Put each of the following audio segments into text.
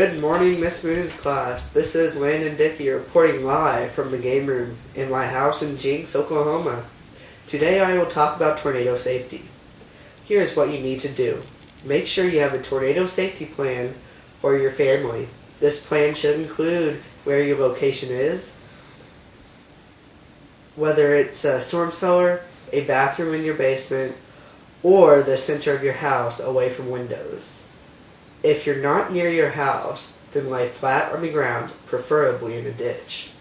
Good morning, Miss Moon's class. This is Landon Dickey reporting live from the game room in my house in Jinx, Oklahoma. Today I will talk about tornado safety. Here's what you need to do. Make sure you have a tornado safety plan for your family. This plan should include where your location is, whether it's a storm cellar, a bathroom in your basement, or the center of your house away from windows. If you're not near your house, then lay flat on the ground, preferably in a ditch.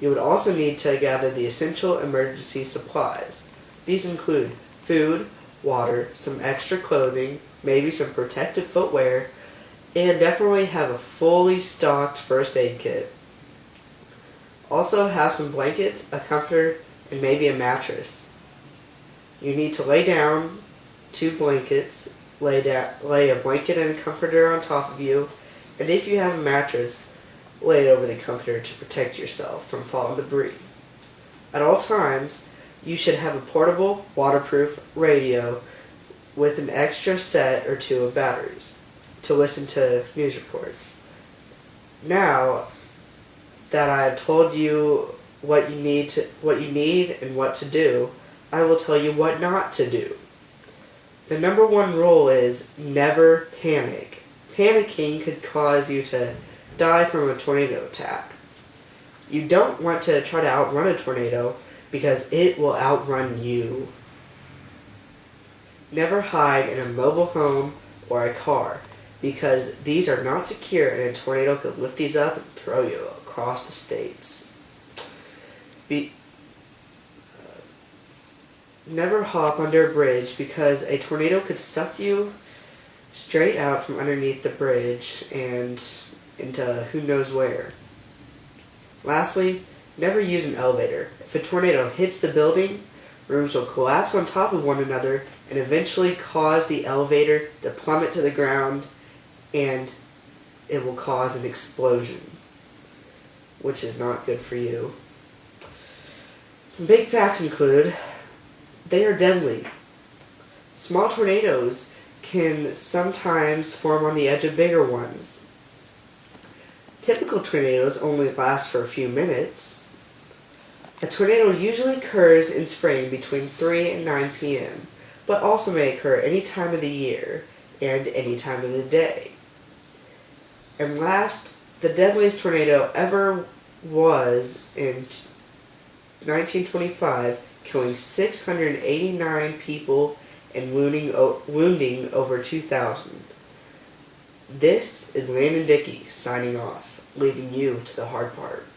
You would also need to gather the essential emergency supplies. These include food, water, some extra clothing, maybe some protective footwear, and definitely have a fully stocked first aid kit. Also have some blankets, a comforter, and maybe a mattress. You need to lay down 2 blankets, lay a blanket and a comforter on top of you, and if you have a mattress, lay it over the comforter to protect yourself from falling debris. At all times, you should have a portable, waterproof radio with an extra set or 2 of batteries to listen to news reports. Now that I have told you what you need and what to do, I will tell you what not to do. The number 1 rule is never panic. Panicking could cause you to die from a tornado attack. You don't want to try to outrun a tornado because it will outrun you. Never hide in a mobile home or a car because these are not secure and a tornado could lift these up and throw you across the states. Never hop under a bridge because a tornado could suck you straight out from underneath the bridge and into who knows where. Lastly, never use an elevator. If a tornado hits the building, rooms will collapse on top of one another and eventually cause the elevator to plummet to the ground, and it will cause an explosion, which is not good for you. Some big facts include they are deadly. Small tornadoes can sometimes form on the edge of bigger ones. Typical tornadoes only last for a few minutes. A tornado usually occurs in spring between 3 and 9 p.m., but also may occur any time of the year and any time of the day. And last, the deadliest tornado ever was in 1925, killing 689 people and wounding over 2,000. This is Landon Dickey signing off, leaving you to the hard part.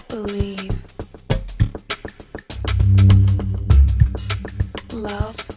Believe. Love.